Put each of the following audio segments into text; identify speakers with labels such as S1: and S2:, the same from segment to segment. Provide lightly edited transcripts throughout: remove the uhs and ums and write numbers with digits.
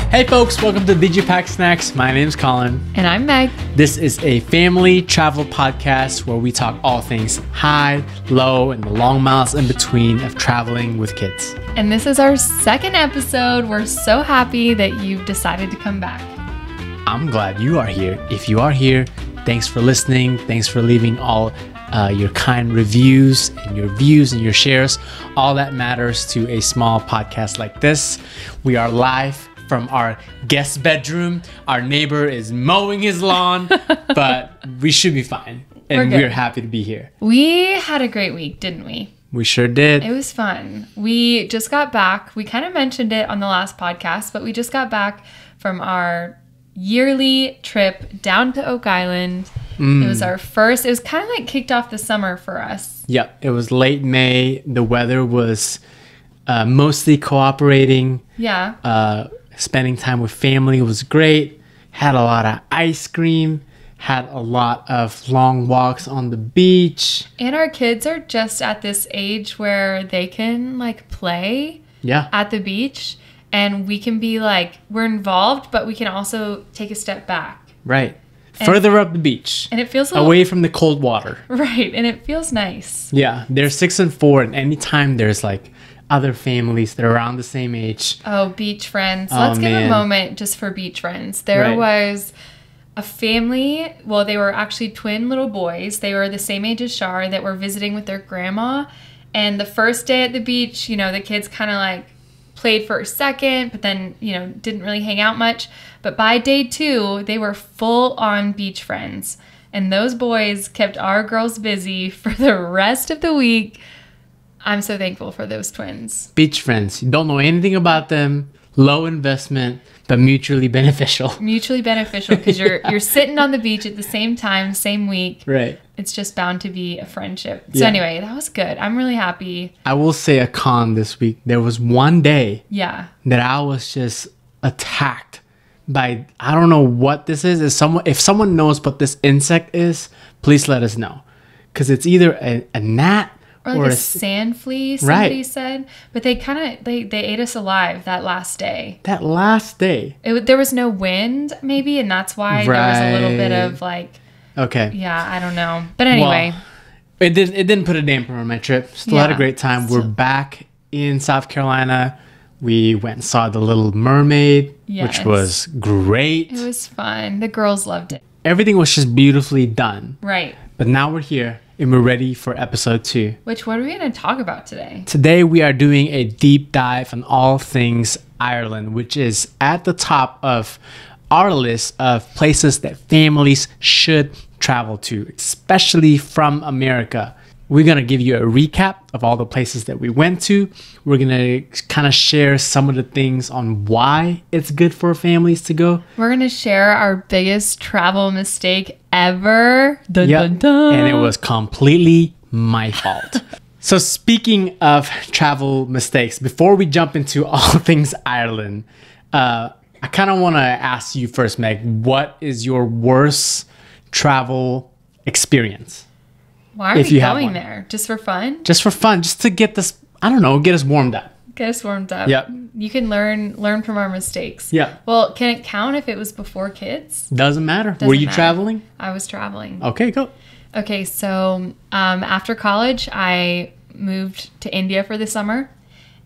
S1: Hey folks, welcome to Digipack Snacks. My name's Colin.
S2: And I'm Meg.
S1: This is a family travel podcast where we talk all things high, low, and the long miles in between of traveling with kids.
S2: And this is our second episode. We're so happy that you've decided to come back.
S1: I'm glad you are here. If you are here, thanks for listening. Thanks for leaving all your kind reviews and your views and your shares. All that matters to a small podcast like this. We are live from our guest bedroom. Our neighbor is mowing his lawn, but we should be fine. And we're happy to be here.
S2: We had a great week, didn't we?
S1: We sure did.
S2: It was fun. We just got back. We kind of mentioned it on the last podcast, but we just got back from our yearly trip down to Oak Island. It was our first. It was kind of like kicked off the summer for us.
S1: Yep. It was late May. The weather was mostly cooperating.
S2: Yeah.
S1: Spending time with family was great. Had a lot of ice cream. Had a lot of long walks on the beach.
S2: And our kids are just at this age where they can like play at the beach. And we can be like, we're involved, but we can also take a step back.
S1: Right. Further up the beach.
S2: And it feels
S1: away from the cold water.
S2: Right. And it feels nice.
S1: Yeah. They're 6 and 4. And anytime there's like other families that are around the same age.
S2: Oh, beach friends. Let's give a moment just for beach friends. There was a family. Well, they were actually twin little boys. They were the same age as Shar that were visiting with their grandma. And the first day at the beach, you know, the kids kind of like played for a second, but then, you know, didn't really hang out much. But by day 2, they were full on beach friends. And those boys kept our girls busy for the rest of the week. I'm so thankful for those twins.
S1: Beach friends. You don't know anything about them. Low investment, but mutually beneficial.
S2: Mutually beneficial because you're sitting on the beach at the same time, same week.
S1: Right.
S2: It's just bound to be a friendship. So anyway, that was good. I'm really happy.
S1: I will say a con this week. There was one day that I was just attacked by, I don't know what this is. If someone knows what this insect is, please let us know. Because it's either a gnat
S2: or like a sand flea, somebody said. But they kind of, they ate us alive that last day.
S1: That last day?
S2: There was no wind, maybe, and that's why there was a little bit of like...
S1: Okay.
S2: Yeah, I don't know. But anyway.
S1: Well, it didn't put a damper on my trip. Still had a great time. We're back in South Carolina. We went and saw The Little Mermaid, which was great.
S2: It was fun. The girls loved it.
S1: Everything was just beautifully done.
S2: Right.
S1: But now we're here and we're ready for episode 2.
S2: What are we going to talk about today?
S1: Today we are doing a deep dive on all things Ireland, which is at the top of our list of places that families should travel to, especially from America. We're going to give you a recap of all the places that we went to. We're going to kind of share some of the things on why it's good for families to go.
S2: We're going to share our biggest travel mistake ever. Dun, dun, dun.
S1: And it was completely my fault. So speaking of travel mistakes, before we jump into all things Ireland, I kind of want to ask you first, Meg, what is your worst travel experience?
S2: Why are we going there? Just for fun?
S1: Just for fun. Just to get this, I don't know, get us warmed up.
S2: Get us warmed up.
S1: Yep.
S2: You can learn from our mistakes.
S1: Yeah.
S2: Well, can it count if it was before kids?
S1: Doesn't matter. Were you traveling?
S2: I was traveling.
S1: Okay, go.
S2: Okay, so after college, I moved to India for the summer.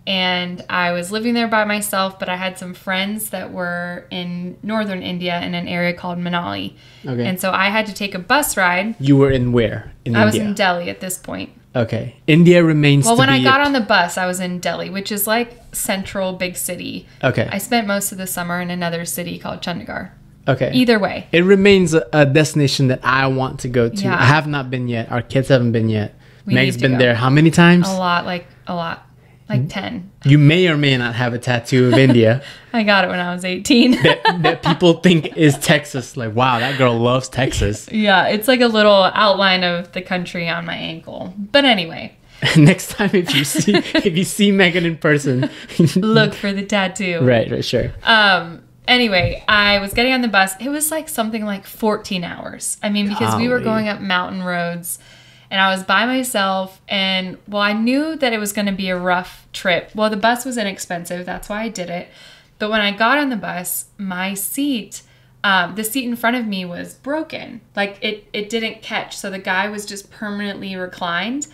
S2: And I was living there by myself, but I had some friends that were in northern India in an area called Manali. Okay. And so I had to take a bus ride.
S1: You were in where? In India?
S2: I was in Delhi at this point.
S1: Okay. India remains
S2: Well, when I got on the bus, I was in Delhi, which is like central big city.
S1: Okay.
S2: I spent most of the summer in another city called Chandigarh.
S1: Okay.
S2: Either way.
S1: It remains a destination that I want to go to.
S2: Yeah.
S1: I have not been yet. Our kids haven't been yet. Meg's been
S2: go.
S1: there how many times?
S2: A lot. Like 10.
S1: You may or may not have a tattoo of India.
S2: I got it when I was 18.
S1: that people think is Texas. Like, wow, that girl loves Texas.
S2: Yeah, it's like a little outline of the country on my ankle. But anyway.
S1: Next time if you see Megan in person,
S2: look for the tattoo.
S1: Right, sure.
S2: Anyway, I was getting on the bus. It was like something like 14 hours. I mean, because we were going up mountain roads. And I was by myself, and, well, I knew that it was going to be a rough trip. Well, the bus was inexpensive. That's why I did it. But when I got on the bus, my seat, the seat in front of me was broken. Like it didn't catch. So the guy was just permanently reclined.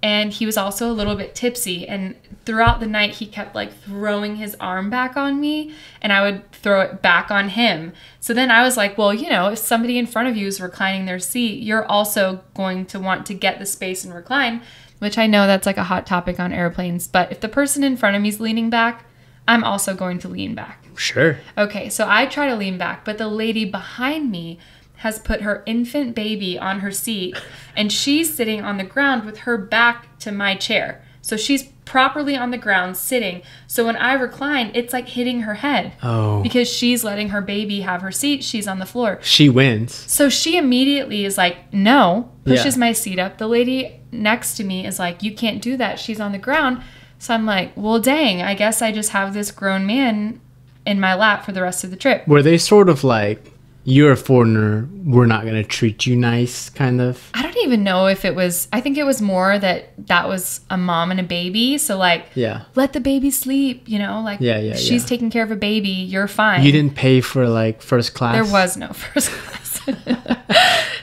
S2: And he was also a little bit tipsy. And throughout the night, he kept like throwing his arm back on me, and I would throw it back on him. So then I was like, well, you know, if somebody in front of you is reclining their seat, you're also going to want to get the space and recline, which I know that's like a hot topic on airplanes. But if the person in front of me is leaning back, I'm also going to lean back.
S1: Sure.
S2: Okay, so I try to lean back, but the lady behind me has put her infant baby on her seat, and she's sitting on the ground with her back to my chair. So she's properly on the ground sitting. So when I recline, it's like hitting her head.
S1: Oh.
S2: Because she's letting her baby have her seat. She's on the floor.
S1: She wins.
S2: So she immediately is like, no, pushes my seat up. The lady next to me is like, you can't do that. She's on the ground. So I'm like, well, dang, I guess I just have this grown man in my lap for the rest of the trip.
S1: Were they sort of like, you're a foreigner, we're not going to treat you nice, kind of?
S2: I don't even know if it was, I think it was more that was a mom and a baby. So like, let the baby sleep, you know, like she's taking care of a baby, you're fine.
S1: You didn't pay for like first class?
S2: There was no first class.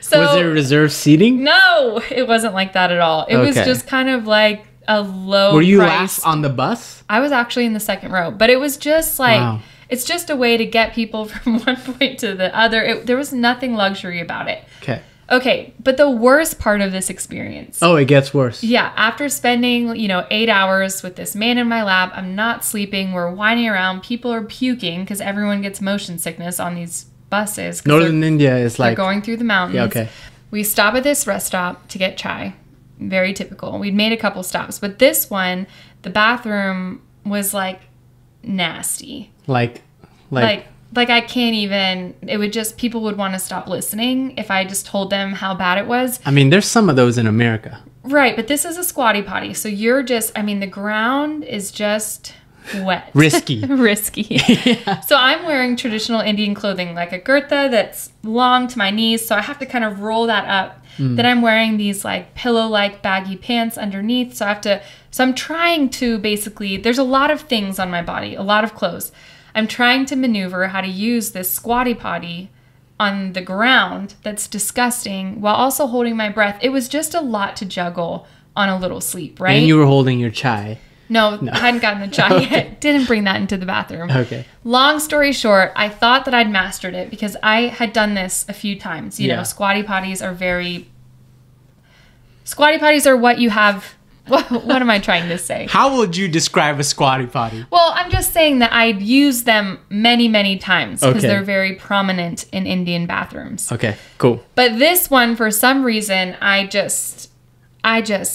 S2: So,
S1: was there reserved seating?
S2: No, it wasn't like that at all. It was just kind of like a low
S1: Were you
S2: price.
S1: last on the bus?
S2: I was actually in the second row, but it was just like, it's just a way to get people from one point to the other. There was nothing luxury about it. Okay, but the worst part of this experience.
S1: Oh, it gets worse.
S2: Yeah, after spending, 8 hours with this man in my lap, I'm not sleeping, we're whining around, people are puking because everyone gets motion sickness on these buses.
S1: Northern India is like...
S2: They're going through the mountains.
S1: Yeah, okay.
S2: We stop at this rest stop to get chai. Very typical. We'd made a couple stops, but this one, the bathroom was like nasty. Like I can't even, it would just, people would want to stop listening if I just told them how bad it was.
S1: I mean, there's some of those in America.
S2: Right, but this is a squatty potty. So you're just, the ground is just wet.
S1: Risky.
S2: Yeah. So I'm wearing traditional Indian clothing, like a kurta that's long to my knees. So I have to kind of roll that up. Then I'm wearing these like pillow-like baggy pants underneath. So I'm trying to basically, there's a lot of things on my body, a lot of clothes. I'm trying to maneuver how to use this squatty potty on the ground that's disgusting while also holding my breath. It was just a lot to juggle on a little sleep, right?
S1: And you were holding your chai.
S2: No. I hadn't gotten the chai yet. Didn't bring that into the bathroom.
S1: Okay.
S2: Long story short, I thought that I'd mastered it because I had done this a few times. You know, squatty potties are what you have. What am I trying to say?
S1: How would you describe a squatty potty?
S2: Well, I'm just saying that I'd used them many, many times because they're very prominent in Indian bathrooms.
S1: Okay, cool.
S2: But this one, for some reason, I just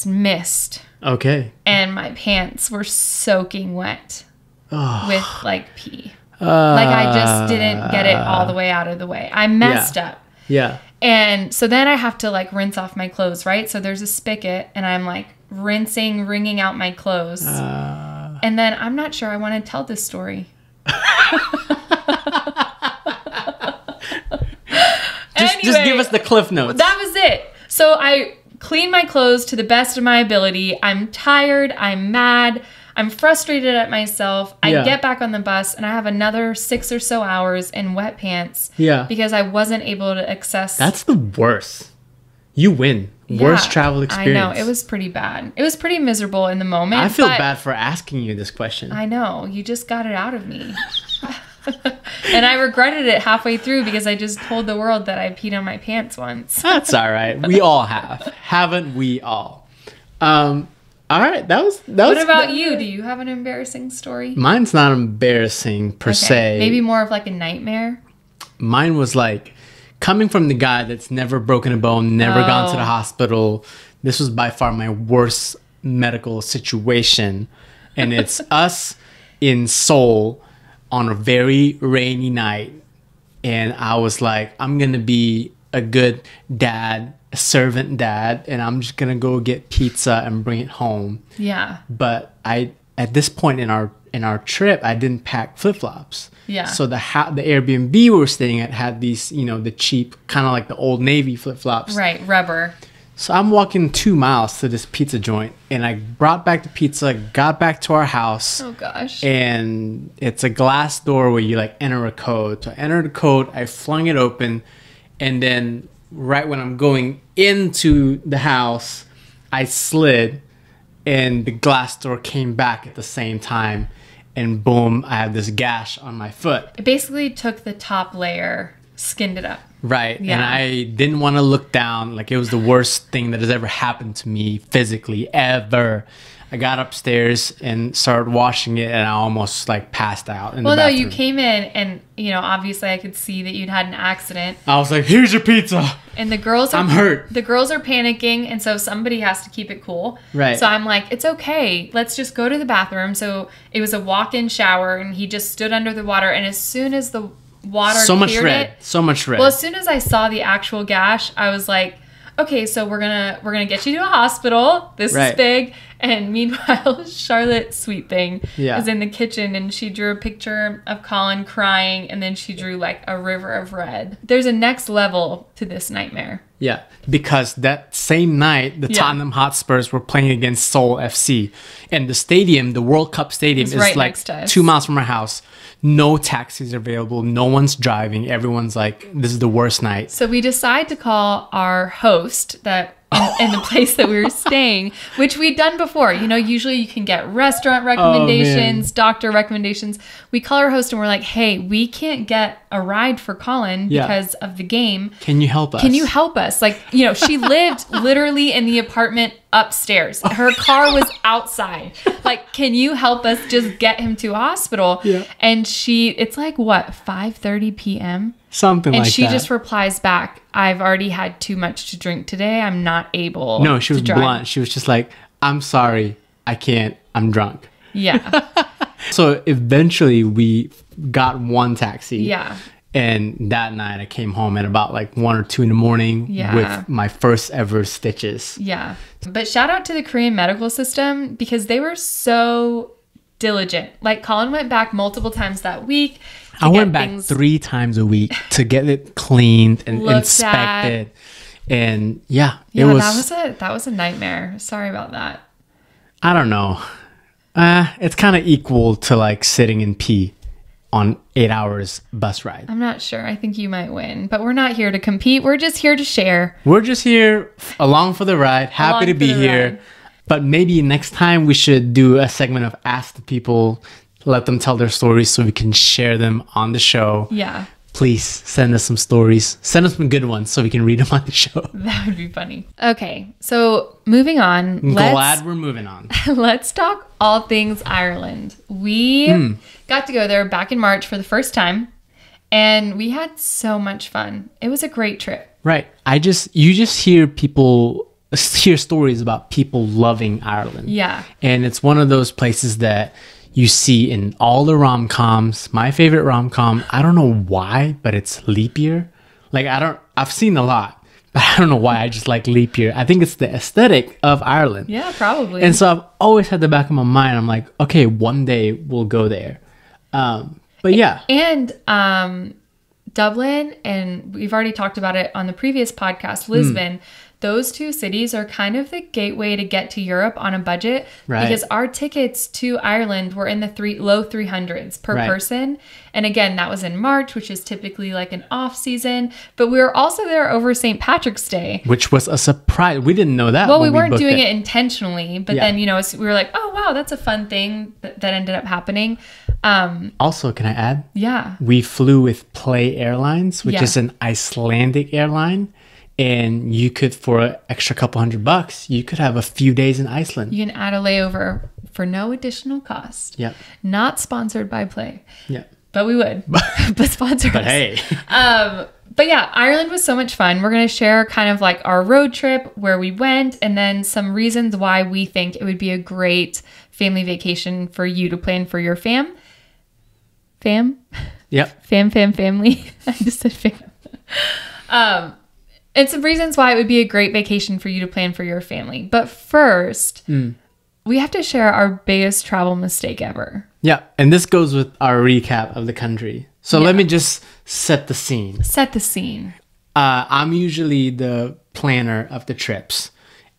S2: missed.
S1: Okay.
S2: And my pants were soaking wet with like pee. Like I just didn't get it all the way out of the way. I messed up.
S1: Yeah.
S2: And so then I have to like rinse off my clothes, right? So there's a spigot and I'm like wringing out my clothes. And then I'm not sure I want to tell this story.
S1: Just give us the cliff notes.
S2: That was it. So I clean my clothes to the best of my ability. I'm tired. I'm mad. I'm frustrated at myself. I get back on the bus and I have another 6 or so hours in wet pants.
S1: Yeah.
S2: Because I wasn't able to access.
S1: That's the worst. You win. Worst travel experience.
S2: I know. It was pretty bad. It was pretty miserable in the moment.
S1: I feel bad for asking you this question.
S2: I know. You just got it out of me. And I regretted it halfway through because I just told the world that I peed on my pants once.
S1: That's all right. We all have. Haven't we all? All right. That was
S2: What about you? Do you have an embarrassing story?
S1: Mine's not embarrassing per se.
S2: Maybe more of like a nightmare?
S1: Mine was like coming from the guy that's never broken a bone, never gone to the hospital. This was by far my worst medical situation. And it's us in Seoul on a very rainy night. And I was like, I'm going to be a good dad, a servant dad, and I'm just going to go get pizza and bring it home.
S2: Yeah.
S1: But at this point in our trip, I didn't pack flip-flops.
S2: Yeah.
S1: So the Airbnb we were staying at had these, the cheap, kind of like the Old Navy flip-flops.
S2: Right, rubber.
S1: So I'm walking 2 miles to this pizza joint, and I brought back the pizza, got back to our house.
S2: Oh gosh.
S1: And it's a glass door where you like enter a code. So I entered the code, I flung it open, and then right when I'm going into the house, I slid, and the glass door came back at the same time, and boom, I had this gash on my foot.
S2: It basically took the top layer, skinned it up.
S1: Right. Yeah. And I didn't want to look down. Like, it was the worst thing that has ever happened to me physically, ever. I got upstairs and started washing it, and I almost like passed out in the bathroom.
S2: You came in and, you know, obviously I could see that you'd had an accident.
S1: I was like, here's your pizza.
S2: And the girls
S1: I'm hurt.
S2: The girls are panicking, and so somebody has to keep it cool.
S1: Right.
S2: So I'm like, it's okay. Let's just go to the bathroom. So it was a walk-in shower, and he just stood under the water, and as soon as the water
S1: so much
S2: cleared
S1: red. So much red.
S2: Well, as soon as I saw the actual gash, I was like, okay, so we're gonna get you to a hospital. This is big. And meanwhile, Charlotte, sweet thing, is in the kitchen, and she drew a picture of Colin crying, and then she drew like a river of red. There's a next level to this nightmare. Yeah,
S1: because that same night, the Tottenham Hotspurs were playing against Seoul FC. And the stadium, the World Cup stadium, is
S2: right
S1: like 2 miles from our house. No taxis are available. No one's driving. Everyone's like, this is the worst night.
S2: So we decide to call our host that in the place that we were staying, which we'd done before. You know, usually you can get restaurant recommendations, doctor recommendations. We call our host and we're like, hey, we can't get a ride for Colin because of the game.
S1: Can you help us?
S2: Can you help us? Like, you know, she lived literally in the apartment upstairs. Her car was outside. Like, can you help us just get him to a hospital? Yeah. And it's like, what, 5:30 p.m.?
S1: Something like that.
S2: And she just replies back, I've already had too much to drink today. I'm not able
S1: No, she was blunt. She was just like, I'm sorry. I can't. I'm drunk.
S2: Yeah.
S1: So eventually we got one taxi.
S2: Yeah.
S1: And that night I came home at about like 1 or 2 in the morning with my first ever stitches.
S2: Yeah. But shout out to the Korean medical system because they were so diligent. Like, Colin went back multiple times that week.
S1: I went back 3 times a week to get it cleaned and inspected. And it was...
S2: that was a nightmare. Sorry about that.
S1: I don't know. It's kind of equal to like sitting in pee on 8 hours bus ride.
S2: I'm not sure. I think you might win, but we're not here to compete. We're just here to share.
S1: We're just here along for the ride. Happy to be here. But maybe next time we should do a segment of Ask the People, let them tell their stories so we can share them on the show.
S2: Yeah.
S1: Please send us some stories. Send us some good ones so we can read them on the show.
S2: That would be funny. Okay, so moving on.
S1: Glad we're moving on.
S2: Let's talk all things Ireland. We got to go there back in March for the first time, and we had so much fun. It was a great trip.
S1: Right. You just hear stories about people loving Ireland.
S2: Yeah.
S1: And it's one of those places that you see in all the rom-coms. My favorite rom-com, I don't know why, but it's Leap Year. Like, I've seen a lot, but I don't know why I just like Leap Year. I think it's the aesthetic of Ireland.
S2: Yeah, probably.
S1: And so I've always had the back of my mind, I'm like, okay, one day we'll go there. But yeah.
S2: And Dublin, and we've already talked about it on the previous podcast, Lisbon, those two cities are kind of the gateway to get to Europe on a budget, because our tickets to Ireland were in the low 300s per person. And again, that was in March, which is typically like an off season. But we were also there over St. Patrick's Day,
S1: which was a surprise. We didn't know that.
S2: Well, we weren't doing it intentionally, but then, you know, we were like, oh, wow, that's a fun thing that ended up happening.
S1: Also, can I add?
S2: Yeah.
S1: We flew with Play Airlines, which is an Icelandic airline. And you could, for an extra couple $100, you could have a few days in Iceland.
S2: You can add a layover for no additional cost.
S1: Yep.
S2: Not sponsored by Play.
S1: Yeah.
S2: But we would. But sponsor us.
S1: But hey.
S2: But yeah, Ireland was so much fun. We're going to share kind of like our road trip, where we went, and then some reasons why we think it would be a great family vacation for you to plan for your fam.
S1: Yep.
S2: Family. I just said fam. And some reasons why it would be a great vacation for you to plan for your family. But first, we have to share our biggest travel mistake ever.
S1: Yeah, and this goes with our recap of the country. So let me just set the scene.
S2: Set the scene.
S1: I'm usually the planner of the trips,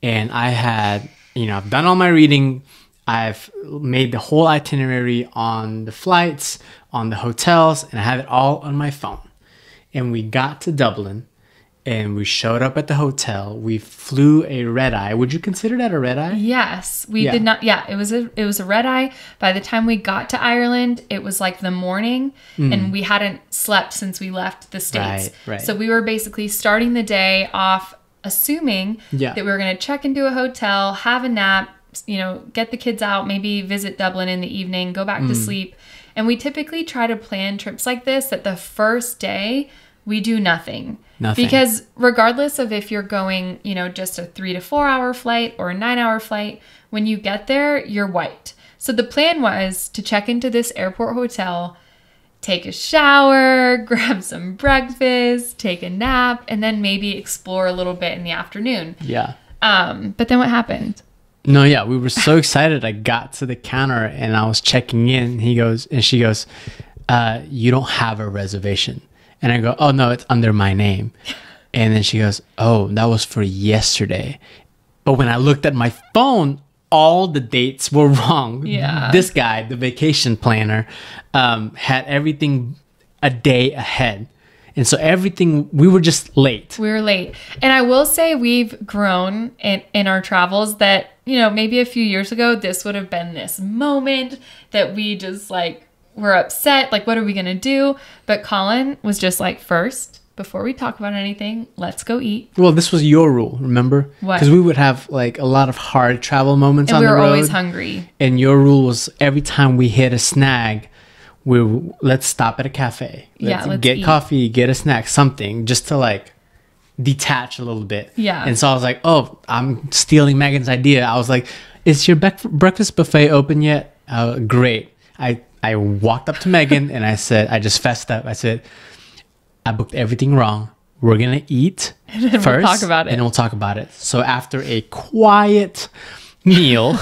S1: and I had, I've done all my reading. I've made the whole itinerary on the flights, on the hotels, and I have it all on my phone. And we got to Dublin, and we showed up at the hotel. We flew a red eye. Would you consider that a red eye?
S2: Yes, we did not. Yeah, it was a red eye. By the time we got to Ireland, it was like the morning, and we hadn't slept since we left the States.
S1: Right.
S2: So we were basically starting the day off assuming that we were going to check into a hotel, have a nap, get the kids out, maybe visit Dublin in the evening, go back to sleep. And we typically try to plan trips like this that the first day we do nothing. Because regardless of if you're going, just a 3 to 4 hour flight or a 9-hour flight, when you get there, you're wiped. So the plan was to check into this airport hotel, take a shower, grab some breakfast, take a nap, and then maybe explore a little bit in the afternoon.
S1: Yeah.
S2: But then what happened?
S1: No, yeah, we were so excited. I got to the counter and I was checking in. She goes, you don't have a reservation. And I go, oh no, it's under my name. And then she goes, oh, that was for yesterday. But when I looked at my phone, all the dates were wrong.
S2: Yeah.
S1: This guy, the vacation planner, had everything a day ahead. And so we were just late.
S2: We were late. And I will say we've grown in our travels that, maybe a few years ago, this would have been this moment that we just we're upset. Like, what are we going to do? But Colin was just like, first, before we talk about anything, let's go eat.
S1: Well, this was your rule, remember?
S2: What?
S1: Because we would have a lot of hard travel moments on the road.
S2: And we were always hungry.
S1: And your rule was every time we hit a snag, let's stop at a cafe. Let's get eat. Coffee, get a snack, something, just to detach a little bit.
S2: Yeah.
S1: And so I was like, oh, I'm stealing Megan's idea. I was like, is your breakfast buffet open yet? Great. I walked up to Megan and I said, I just fessed up. I said, I booked everything wrong. We're going to eat
S2: and then
S1: first.
S2: We'll talk about it.
S1: And then we'll talk about it. So after a quiet meal.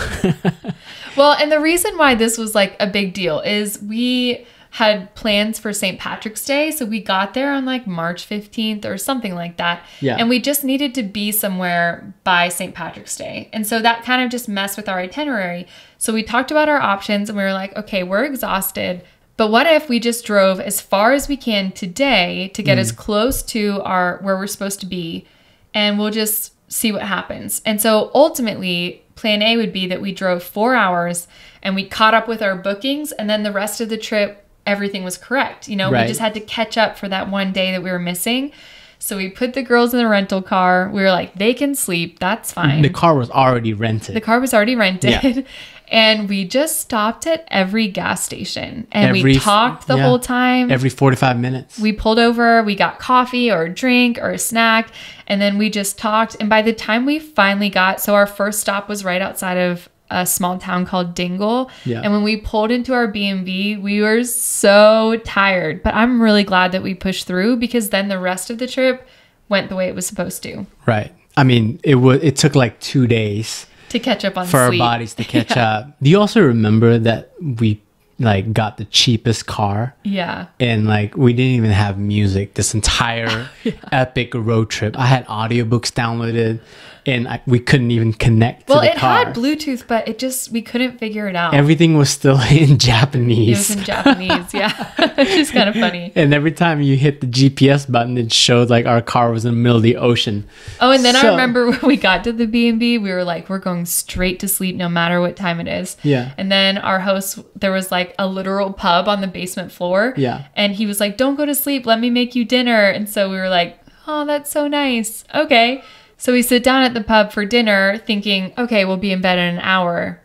S2: Well, and the reason why this was a big deal is we had plans for St. Patrick's Day. So we got there on March 15th or something like that.
S1: Yeah.
S2: And we just needed to be somewhere by St. Patrick's Day. And so that kind of just messed with our itinerary. So we talked about our options and we were like, okay, we're exhausted. But what if we just drove as far as we can today to get as close to where we're supposed to be, and we'll just see what happens. And so ultimately, plan A would be that we drove 4 hours and we caught up with our bookings, and then the rest of the trip, everything was correct. We just had to catch up for that one day that we were missing. So we put the girls in the rental car. We were like, they can sleep. That's fine.
S1: The car was already rented.
S2: Yeah. And we just stopped at every gas station and we talked the whole time.
S1: Every 45 minutes.
S2: We pulled over, we got coffee or a drink or a snack, and then we just talked. And by the time we finally so our first stop was right outside of a small town called Dingle.
S1: Yeah.
S2: And when we pulled into our B&B, we were so tired. But I'm really glad that we pushed through, because then the rest of the trip went the way it was supposed to.
S1: Right. I mean, it took 2 days
S2: to catch up on
S1: for
S2: sleep.
S1: Our bodies to catch up. Do you also remember that we got the cheapest car?
S2: Yeah.
S1: And we didn't even have music this entire epic road trip. I had audiobooks downloaded and we couldn't even connect to the car.
S2: Well, it had Bluetooth, but we couldn't figure it out.
S1: Everything was still in Japanese.
S2: It was in Japanese, yeah. It's just kind of funny.
S1: And every time you hit the GPS button, it showed our car was in the middle of the ocean.
S2: Oh, and then I remember when we got to the B&B, we were like, we're going straight to sleep no matter what time it is.
S1: Yeah.
S2: And then our host, there was a literal pub on the basement floor.
S1: Yeah.
S2: And he was like, don't go to sleep. Let me make you dinner. And so we were like, oh, that's so nice. Okay. So we sit down at the pub for dinner thinking, okay, we'll be in bed in an hour.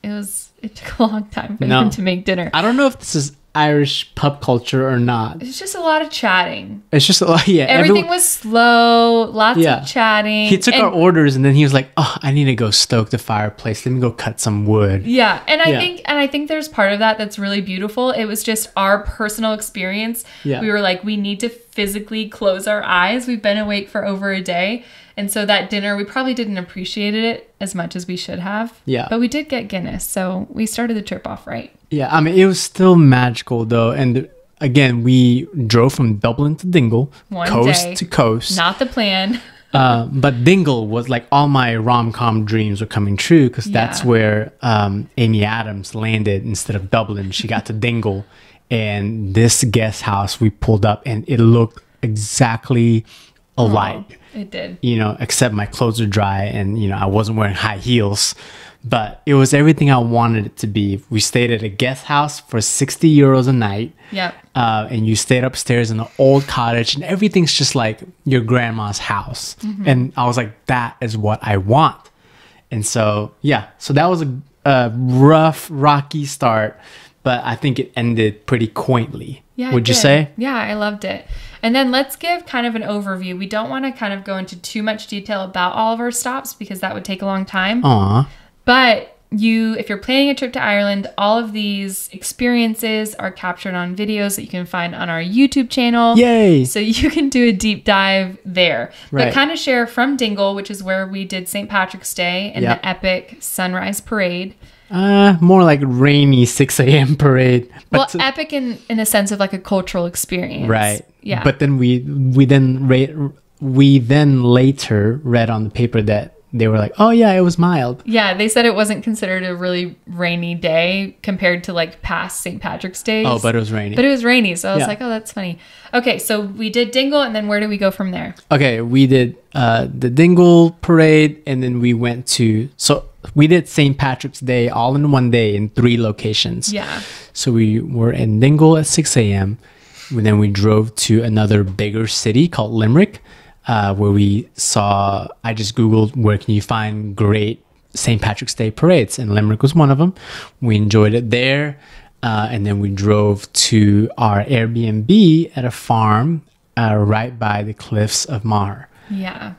S2: It took a long time for them to make dinner.
S1: I don't know if this is Irish pub culture or not.
S2: It's just a lot of chatting.
S1: It's just a lot, yeah.
S2: Everything was slow, lots of chatting.
S1: He took our orders and then he was like, oh, I need to go stoke the fireplace. Let me go cut some wood.
S2: Yeah, and I think there's part of that that's really beautiful. It was just our personal experience.
S1: Yeah.
S2: We were like, we need to physically close our eyes. We've been awake for over a day. And so that dinner, we probably didn't appreciate it as much as we should have.
S1: Yeah.
S2: But we did get Guinness, so we started the trip off right.
S1: Yeah, I mean, it was still magical, though. And again, we drove from Dublin to Dingle, coast to coast.
S2: Not the plan.
S1: But Dingle was like all my rom-com dreams were coming true because that's where Amy Adams landed instead of Dublin. She got to Dingle, and this guest house we pulled up, and it looked exactly alike.
S2: It did.
S1: You know, except my clothes are dry, and you know I wasn't wearing high heels. But it was everything I wanted it to be. We stayed at a guest house for 60 euros a night.
S2: Yep.
S1: And you stayed upstairs in an old cottage, and everything's just like your grandma's house. Mm-hmm. And I was like, that is what I want. And so, yeah. So that was a rough, rocky start, but I think it ended pretty quaintly. Yeah, would you say?
S2: Yeah, I loved it. And then let's give kind of an overview. We don't want to kind of go into too much detail about all of our stops because that would take a long time. But if you're planning a trip to Ireland, all of these experiences are captured on videos that you can find on our YouTube channel.
S1: Yay!
S2: So you can do a deep dive there. Right. But kind of share from Dingle, which is where we did St. Patrick's Day and the epic sunrise parade.
S1: More like rainy 6 a.m. parade.
S2: But epic in a sense of like a cultural experience.
S1: Right.
S2: Yeah.
S1: But then we then later read on the paper that they were like, oh yeah, it was mild.
S2: Yeah, they said it wasn't considered a really rainy day compared to like past St. Patrick's days.
S1: Oh, but it was rainy.
S2: But it was rainy, so I was like, oh, that's funny. Okay, so we did Dingle, and then where do we go from there?
S1: Okay, we did the Dingle parade, and then we went we did St. Patrick's Day all in one day in 3 locations.
S2: Yeah.
S1: So we were in Dingle at 6 a.m. And then we drove to another bigger city called Limerick, where I just Googled where can you find great St. Patrick's Day parades, and Limerick was one of them. We enjoyed it there. And then we drove to our Airbnb at a farm right by the cliffs of Moher.
S2: Yeah.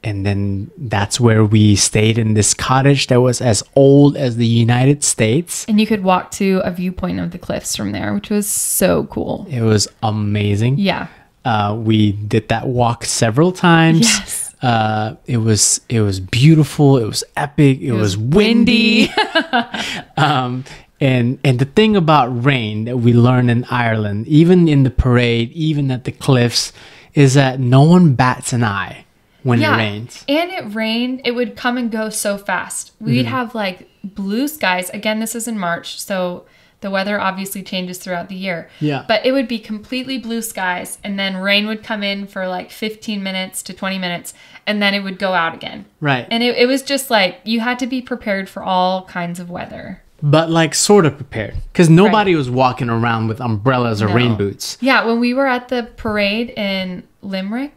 S1: And then that's where we stayed in this cottage that was as old as the United States.
S2: And you could walk to a viewpoint of the cliffs from there, which was so cool.
S1: It was amazing.
S2: Yeah.
S1: We did that walk several times.
S2: Yes.
S1: It was beautiful. It was epic. It was windy. And the thing about rain that we learned in Ireland, even in the parade, even at the cliffs, is that no one bats an eye when it rains.
S2: And it rained. It would come and go so fast. We'd have like blue skies. Again, this is in March, so the weather obviously changes throughout the year.
S1: Yeah.
S2: But it would be completely blue skies, and then rain would come in for like 15 minutes to 20 minutes, and then it would go out again.
S1: Right.
S2: And it was just like you had to be prepared for all kinds of weather.
S1: But like sort of prepared, because nobody was walking around with umbrellas or rain boots.
S2: Yeah, when we were at the parade in Limerick,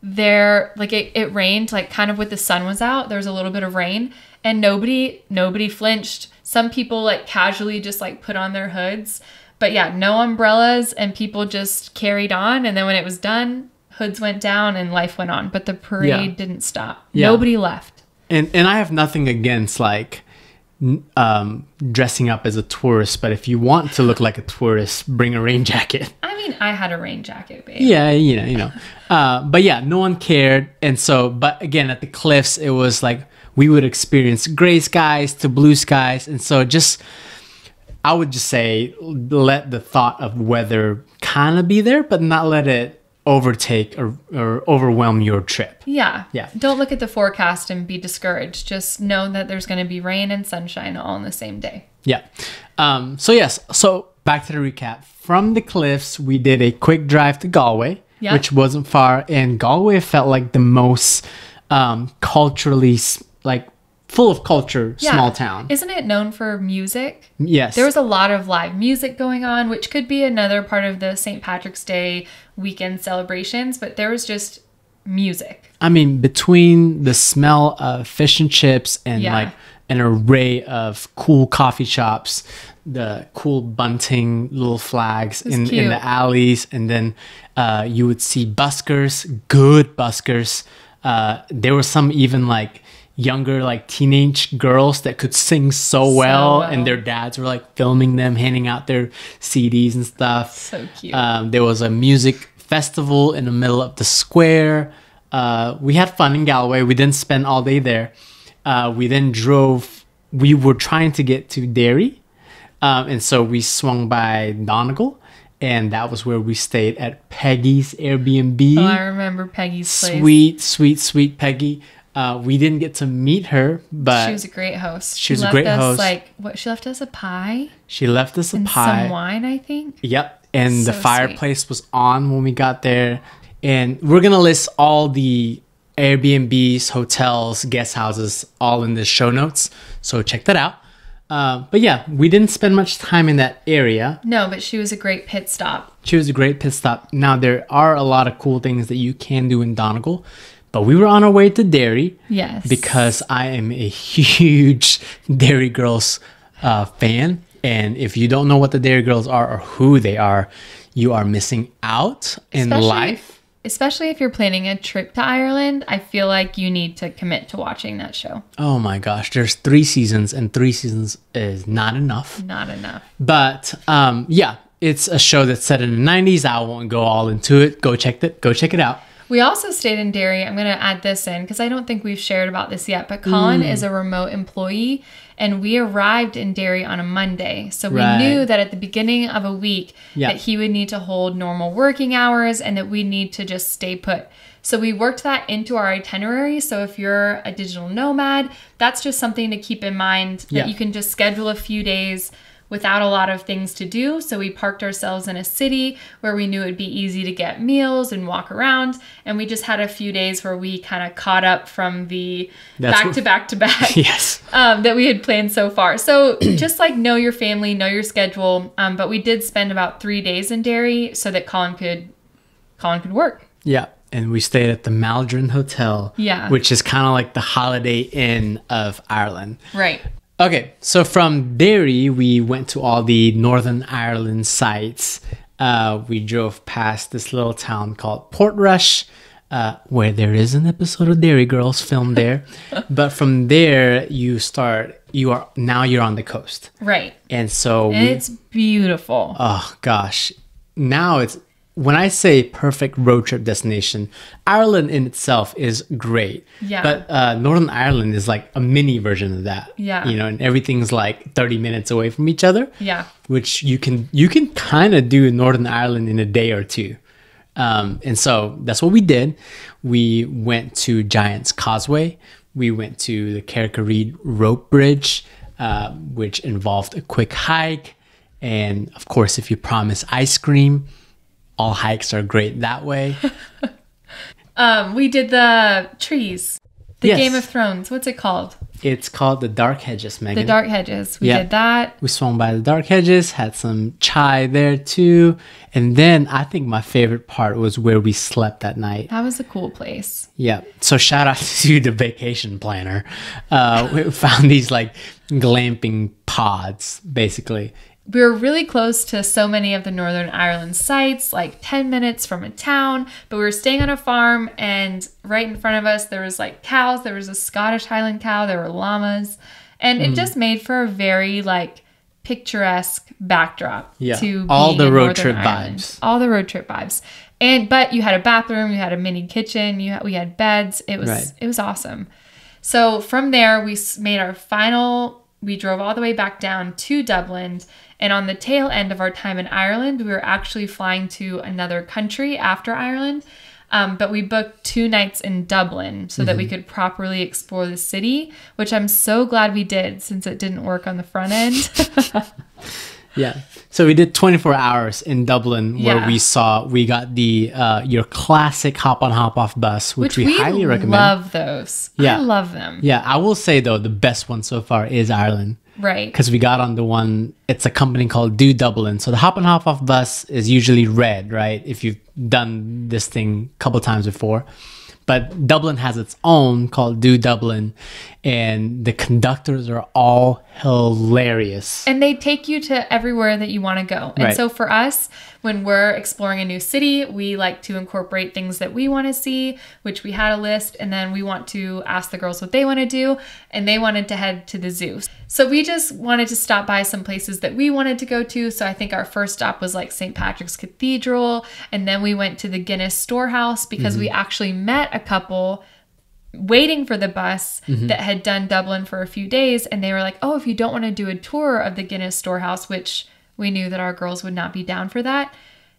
S2: it rained like kind of with the sun was out. There was a little bit of rain, and nobody flinched. Some people like casually just like put on their hoods, but no umbrellas, and people just carried on. And then when it was done, hoods went down and life went on. But the parade didn't stop. Yeah. Nobody left.
S1: And I have nothing against like dressing up as a tourist, but if you want to look like a tourist, bring a rain jacket.
S2: I mean, I had a rain jacket, babe.
S1: Yeah, you know. But no one cared. And so, but again, at the cliffs, it was like we would experience gray skies to blue skies. And so I would just say, let the thought of weather kind of be there, but not let it overtake or overwhelm your trip.
S2: Yeah. Don't look at the forecast and be discouraged. Just know that there's going to be rain and sunshine all in the same day.
S1: Yeah. So back to the recap. From the cliffs, we did a quick drive to Galway, which wasn't far. And Galway felt like the most culturally, like full of culture, small town.
S2: Isn't it known for music?
S1: Yes.
S2: There was a lot of live music going on, which could be another part of the St. Patrick's Day weekend celebrations, but there was just music.
S1: I mean, between the smell of fish and chips and like an array of cool coffee shops, the cool bunting little flags in the alleys, and then you would see buskers, good buskers. There were some even like younger like teenage girls that could sing so well, and their dads were like filming them, handing out their CDs and stuff.
S2: So cute.
S1: There was a music festival in the middle of the square. We had fun in Galway. We didn't spend all day there. We then drove. We were trying to get to Derry, And so we swung by Donegal, and that was where we stayed at Peggy's Airbnb.
S2: Oh, I remember Peggy's place.
S1: Sweet, sweet, sweet Peggy. We didn't get to meet her, but
S2: she was a great host.
S1: She was a great host.
S2: She left us a pie.
S1: She left us a
S2: and
S1: pie.
S2: Some wine, I think.
S1: Yep. And
S2: So
S1: the fireplace was on when we got there. And we're going to list all the Airbnbs, hotels, guest houses, all in the show notes. So check that out. But yeah, we didn't spend much time in that area.
S2: No, but she was a great pit stop.
S1: She was a great pit stop. Now, there are a lot of cool things that you can do in Donegal. But we were on our way to Derry.
S2: Yes.
S1: Because I am a huge Derry Girls fan. And if you don't know what the Derry Girls are or who they are, you are missing out in life.
S2: Especially if you're planning a trip to Ireland, I feel like you need to commit to watching that show.
S1: Oh my gosh, there's 3 seasons, and 3 seasons is not enough.
S2: Not enough.
S1: But yeah, it's a show that's set in the 90s. I won't go all into it. Go check it out.
S2: We also stayed in Derry. I'm going to add this in because I don't think we've shared about this yet, but Colin is a remote employee, and we arrived in Derry on a Monday. So we knew that at the beginning of a week that he would need to hold normal working hours and that we need to just stay put. So we worked that into our itinerary. So if you're a digital nomad, that's just something to keep in mind, that you can just schedule a few days without a lot of things to do. So we parked ourselves in a city where we knew it would be easy to get meals and walk around. And we just had a few days where we kind of caught up from the back to back
S1: Yes.
S2: that we had planned so far. So just like know your family, know your schedule. But we did spend about 3 days in Derry so that Colin could work.
S1: Yeah. And we stayed at the Maldron Hotel.
S2: Yeah.
S1: Which is kind of like the Holiday Inn of Ireland.
S2: Right.
S1: Okay, so from Derry, we went to all the Northern Ireland sites. We drove past this little town called Portrush, where there is an episode of Derry Girls filmed there. But from there, you're on the coast.
S2: Right.
S1: And so
S2: it's beautiful.
S1: Oh gosh. Now when I say perfect road trip destination, Ireland in itself is great.
S2: Yeah.
S1: But Northern Ireland is like a mini version of that.
S2: Yeah.
S1: You know, and everything's like 30 minutes away from each other.
S2: Yeah.
S1: Which you can kind of do Northern Ireland in a day or two. And so that's what we did. We went to Giant's Causeway. We went to the Carrick-a-Reid rope bridge, which involved a quick hike. And of course, if you promise ice cream, all hikes are great that way.
S2: We did the trees. The
S1: Yes.
S2: Game of Thrones. What's it called?
S1: It's called the Dark Hedges, Megan.
S2: The Dark Hedges. We did that.
S1: We swung by the Dark Hedges, had some chai there too. And then I think my favorite part was where we slept that night.
S2: That was a cool place.
S1: Yeah. So shout out to the vacation planner. We found these like glamping pods, basically.
S2: We were really close to so many of the Northern Ireland sites, like 10 minutes from a town, but we were staying on a farm, and right in front of us, there was like cows. There was a Scottish Highland cow. There were llamas, and it just made for a very like picturesque backdrop to
S1: all the road
S2: Northern
S1: trip
S2: Ireland.
S1: vibes.
S2: All the road trip vibes. But you had a bathroom, you had a mini kitchen, we had beds. It was awesome. So from there, we made our we drove all the way back down to Dublin. And on the tail end of our time in Ireland, we were actually flying to another country after Ireland. But we booked 2 nights in Dublin so that we could properly explore the city, which I'm so glad we did since it didn't work on the front end.
S1: Yeah. So we did 24 hours in Dublin where we got the your classic hop on hop off bus, which we highly recommend.
S2: Love those. Yeah. I love them.
S1: Yeah. I will say though, the best one so far is Ireland.
S2: Right.
S1: Because we got on the one, it's a company called Do Dublin. So the hop on hop off bus is usually red, right? If you've done this thing a couple times before. But Dublin has its own called Do Dublin, and the conductors are all hilarious.
S2: And they take you to everywhere that you want to go. And so for us, when we're exploring a new city, we like to incorporate things that we want to see, which we had a list, and then we want to ask the girls what they want to do, and they wanted to head to the zoo. So we just wanted to stop by some places that we wanted to go to. So I think our first stop was like St. Patrick's Cathedral, and then we went to the Guinness Storehouse because we actually met a couple waiting for the bus that had done Dublin for a few days. And they were like, oh, if you don't want to do a tour of the Guinness Storehouse, which we knew that our girls would not be down for that,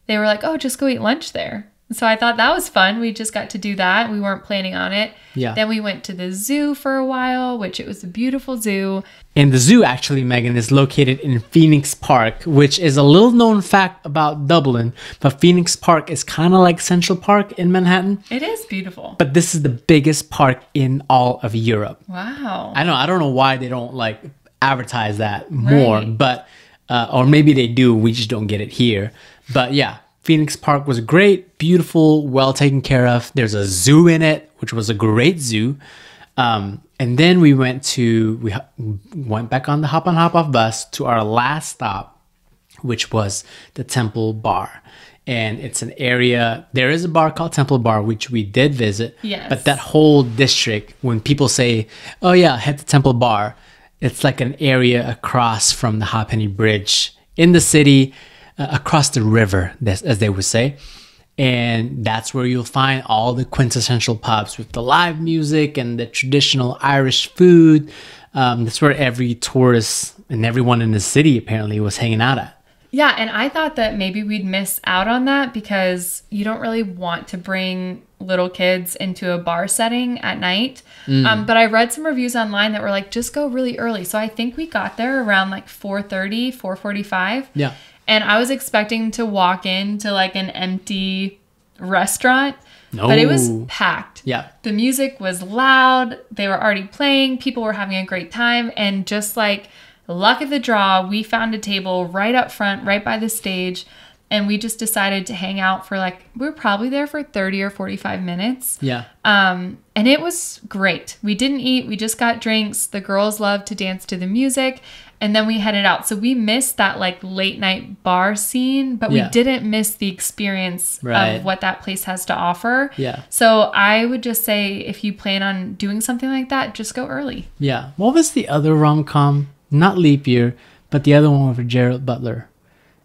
S2: they were like, oh, just go eat lunch there. So I thought that was fun. We just got to do that. We weren't planning on it.
S1: Yeah.
S2: Then we went to the zoo for a while, which it was a beautiful zoo.
S1: And the zoo, actually, Megan, is located in Phoenix Park, which is a little known fact about Dublin. But Phoenix Park is kind of like Central Park in Manhattan.
S2: It is beautiful.
S1: But this is the biggest park in all of Europe.
S2: Wow.
S1: I don't know why they don't like advertise that more, but or maybe they do. We just don't get it here. But yeah. Phoenix Park was great, beautiful, well taken care of. There's a zoo in it, which was a great zoo. And then we went back on the hop on hop off bus to our last stop, which was the Temple Bar. And it's an area, there is a bar called Temple Bar, which we did visit.
S2: Yes.
S1: But that whole district, when people say, oh yeah, head to Temple Bar, it's like an area across from the Halfpenny Bridge in the city, across the river, as they would say. And that's where you'll find all the quintessential pubs with the live music and the traditional Irish food. That's where every tourist and everyone in the city apparently was hanging out at.
S2: Yeah, and I thought that maybe we'd miss out on that because you don't really want to bring little kids into a bar setting at night. But I read some reviews online that were like, just go really early. So I think we got there around like 4:30, 4:45.
S1: Yeah.
S2: And I was expecting to walk into like an empty restaurant, but it was packed.
S1: Yeah.
S2: The music was loud. They were already playing. People were having a great time. And just like luck of the draw, we found a table right up front, right by the stage. And we just decided to hang out for we were probably there for 30 or 45 minutes.
S1: Yeah.
S2: And it was great. We didn't eat. We just got drinks. The girls loved to dance to the music. And then we headed out. So we missed that like late night bar scene, but we didn't miss the experience of what that place has to offer.
S1: Yeah.
S2: So I would just say if you plan on doing something like that, just go early.
S1: Yeah. What was the other rom-com? Not Leap Year, but the other one with Gerald Butler.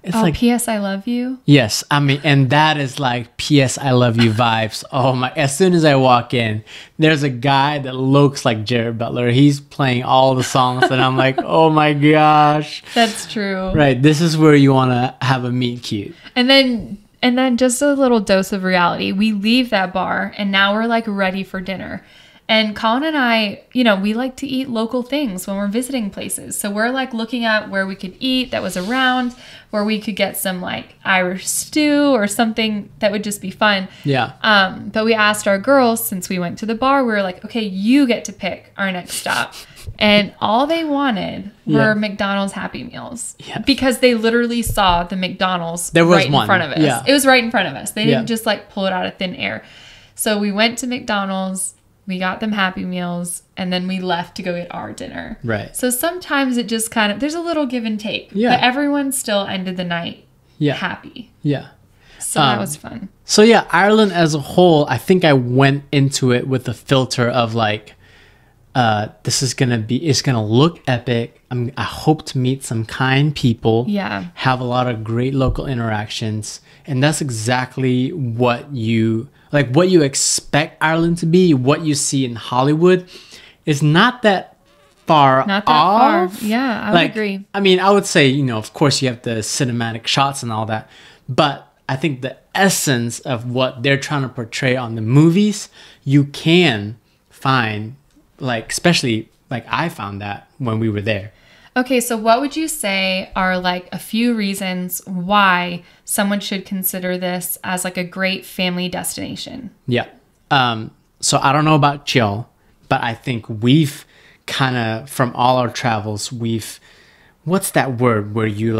S2: It's like P.S. I Love You.
S1: Yes, I mean, and that is like P.S. I Love You vibes. Oh my! As soon as I walk in, there's a guy that looks like Gerard Butler. He's playing all the songs, and I'm like, oh my gosh.
S2: That's true.
S1: Right. This is where you want to have a meet cute.
S2: And then just a little dose of reality. We leave that bar, and now we're like ready for dinner. And Colin and I, we like to eat local things when we're visiting places. So we're like looking at where we could eat that was around, where we could get some like Irish stew or something that would just be fun.
S1: Yeah.
S2: But we asked our girls, since we went to the bar, we were like, okay, you get to pick our next stop. And all they wanted were McDonald's Happy Meals. Yeah. Because they literally saw the McDonald's right in front of us. Yeah. It was right in front of us. They didn't just like pull it out of thin air. So we went to McDonald's. We got them Happy Meals, and then we left to go get our dinner.
S1: Right.
S2: So sometimes it just kind of, there's a little give and take.
S1: Yeah.
S2: But everyone still ended the night happy.
S1: Yeah.
S2: So that was fun.
S1: So yeah, Ireland as a whole, I think I went into it with a filter of like, it's going to look epic. I hope to meet some kind people.
S2: Yeah.
S1: Have a lot of great local interactions. And that's exactly what you expect Ireland to be, what you see in Hollywood is not that far off.
S2: Far. Yeah, I would agree.
S1: I mean, I would say, of course you have the cinematic shots and all that, but I think the essence of what they're trying to portray on the movies, you can find, especially I found that when we were there.
S2: Okay, so what would you say are like a few reasons why someone should consider this as like a great family destination?
S1: Yeah. So I don't know about y'all, but I think we've kind of, from all our travels, what's that word where you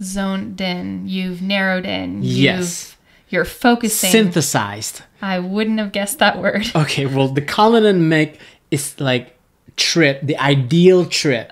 S2: zoned in, you've narrowed in.
S1: Yes.
S2: You're focusing.
S1: Synthesized.
S2: I wouldn't have guessed that word.
S1: Okay, well, the Colin and Meg is the ideal trip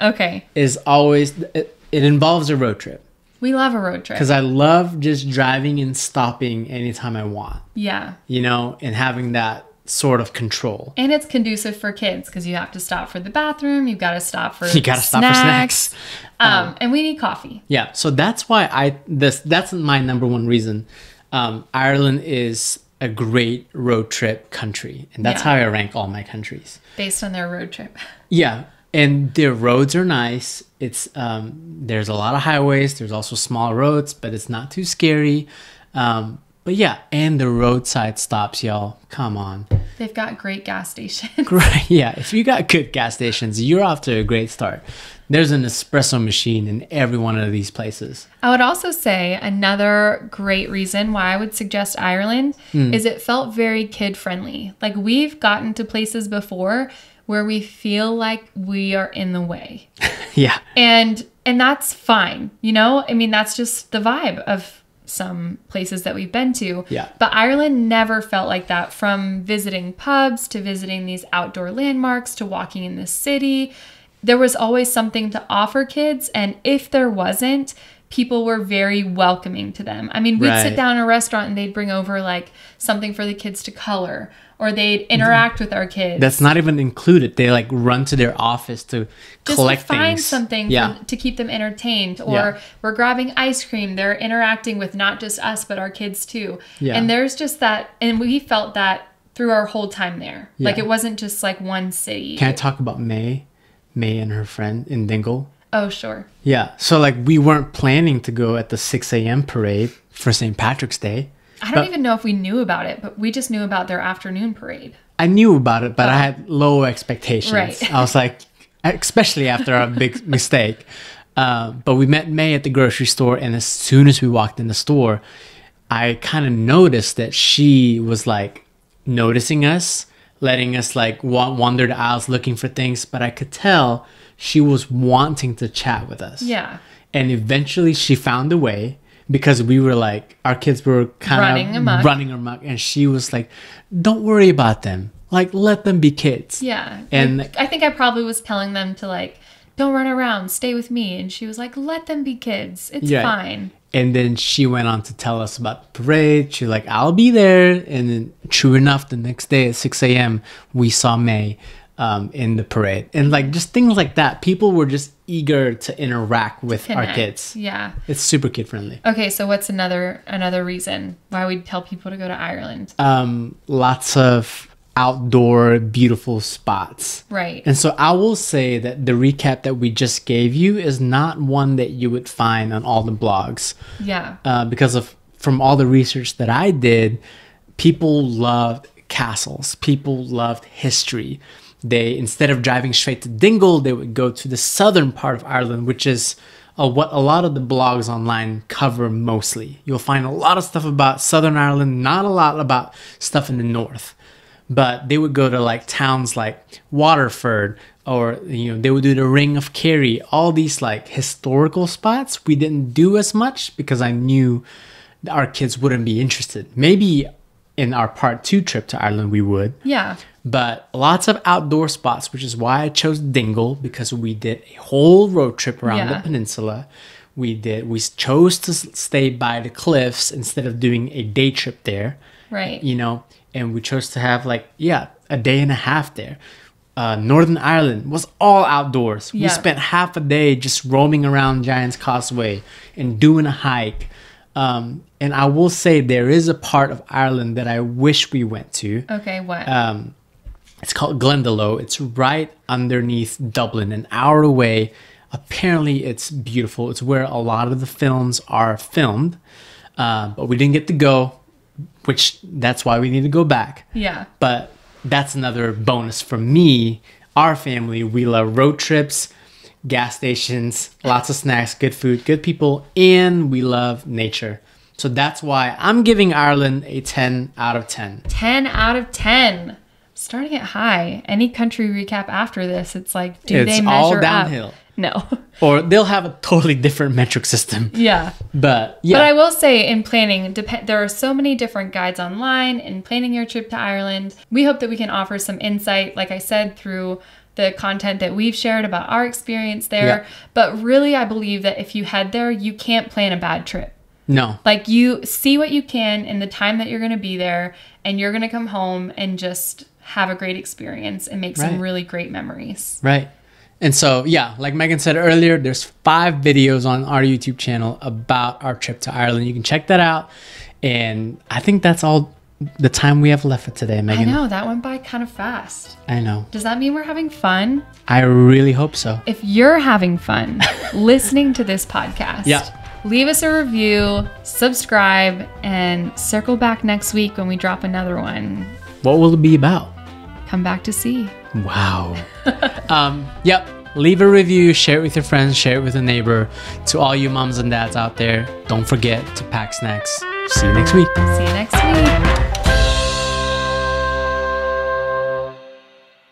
S1: is always it involves a road trip.
S2: We love a road trip
S1: because I love just driving and stopping anytime I want.
S2: Yeah.
S1: And having that sort of control.
S2: And it's conducive for kids because you have to stop for the bathroom, you've got to stop for
S1: snacks.
S2: And we need coffee.
S1: Yeah, so that's why that's my number one reason. Ireland is a great road trip country. And that's how I rank all my countries.
S2: Based on their road trip.
S1: Yeah. And their roads are nice. It's there's a lot of highways. There's also small roads, but it's not too scary. But yeah, and the roadside stops, y'all. Come on.
S2: They've got great gas stations.
S1: Right. Yeah. If you got good gas stations, you're off to a great start. There's an espresso machine in every one of these places.
S2: I would also say another great reason why I would suggest Ireland is it felt very kid friendly. Like we've gotten to places before where we feel like we are in the way.
S1: Yeah.
S2: And that's fine. You know, I mean, that's just the vibe of some places that we've been to.
S1: Yeah.
S2: But Ireland never felt like that, from visiting pubs to visiting these outdoor landmarks to walking in the city. There was always something to offer kids. And if there wasn't, people were very welcoming to them. I mean, we'd sit down in a restaurant and they'd bring over like something for the kids to color, or they'd interact with our kids.
S1: That's not even included. They like run to their office to collect
S2: just to find
S1: things.
S2: Something to keep them entertained. Or we're grabbing ice cream. They're interacting with not just us, but our kids too. Yeah. And there's just that. And we felt that through our whole time there. Yeah. Like it wasn't just like one city.
S1: Can I talk about May and her friend in Dingle?
S2: Oh, sure.
S1: Yeah. So like we weren't planning to go at the 6 a.m. parade for St. Patrick's Day.
S2: I don't even know if we knew about it, but we just knew about their afternoon parade.
S1: I knew about it, but I had low expectations.
S2: Right.
S1: I was like, especially after a big mistake. But we met May at the grocery store, and as soon as we walked in the store, I kind of noticed that she was like noticing us, letting us like wander the aisles looking for things. But I could tell she was wanting to chat with us.
S2: Yeah.
S1: And eventually she found a way. Because we were like, our kids were kind of running amok. And she was like, don't worry about them. Like, let them be kids.
S2: Yeah. And I think I probably was telling them to like, don't run around, stay with me. And she was like, let them be kids. It's fine.
S1: And then she went on to tell us about the parade. She was like, I'll be there. And then true enough, the next day at 6 a.m., we saw May in the parade. And like just things like that. People were just eager to interact with our kids.
S2: Yeah.
S1: It's super kid friendly.
S2: Okay, so what's another reason why we'd tell people to go to Ireland?
S1: Lots of outdoor beautiful spots.
S2: Right.
S1: And so I will say that the recap that we just gave you is not one that you would find on all the blogs.
S2: Yeah.
S1: Because from all the research that I did, people loved castles. People loved history. They, instead of driving straight to Dingle, they would go to the southern part of Ireland, which is what a lot of the blogs online cover mostly. You'll find a lot of stuff about Southern Ireland, not a lot about stuff in the north. But they would go to like towns like Waterford, or they would do the Ring of Kerry, all these like historical spots. We didn't do as much because I knew our kids wouldn't be interested. Maybe in our part 2 trip to Ireland we would.
S2: Yeah.
S1: But lots of outdoor spots, which is why I chose Dingle, because we did a whole road trip around the peninsula. We chose to stay by the cliffs instead of doing a day trip there.
S2: Right.
S1: And we chose to have a day and a half there. Northern Ireland was all outdoors. We spent half a day just roaming around Giant's Causeway and doing a hike. And I will say there is a part of Ireland that I wish we went to.
S2: Okay, what?
S1: It's called Glendalough. It's right underneath Dublin, an hour away. Apparently, it's beautiful. It's where a lot of the films are filmed. But we didn't get to go, that's why we need to go back.
S2: Yeah.
S1: But that's another bonus for me. Our family, we love road trips, gas stations, lots of snacks, good food, good people, and we love nature. So that's why I'm giving Ireland a 10 out of 10.
S2: 10 out of 10. Starting at high. Any country recap after this, it's like, they measure up?
S1: It's all downhill.
S2: No.
S1: Or they'll have a totally different metric system.
S2: Yeah.
S1: But yeah.
S2: But I will say, in planning, there are so many different guides online in planning your trip to Ireland. We hope that we can offer some insight, like I said, through the content that we've shared about our experience there. Yeah. But really, I believe that if you head there, you can't plan a bad trip.
S1: No.
S2: Like, you see what you can in the time that you're going to be there, and you're going to come home and just have a great experience and make some really great memories.
S1: Right. And so, yeah, like Megan said earlier, there's 5 videos on our YouTube channel about our trip to Ireland. You can check that out. And I think that's all the time we have left for today, Megan.
S2: I know, that went by kind of fast.
S1: I know.
S2: Does that mean we're having fun?
S1: I really hope so.
S2: If you're having fun listening to this podcast, leave us a review, subscribe, and circle back next week when we drop another one.
S1: What will it be about?
S2: Come back to see.
S1: Wow. Leave a review, share it with your friends, share it with a neighbor. To all you moms and dads out there, don't forget to pack snacks. See you next week.
S2: See you next week.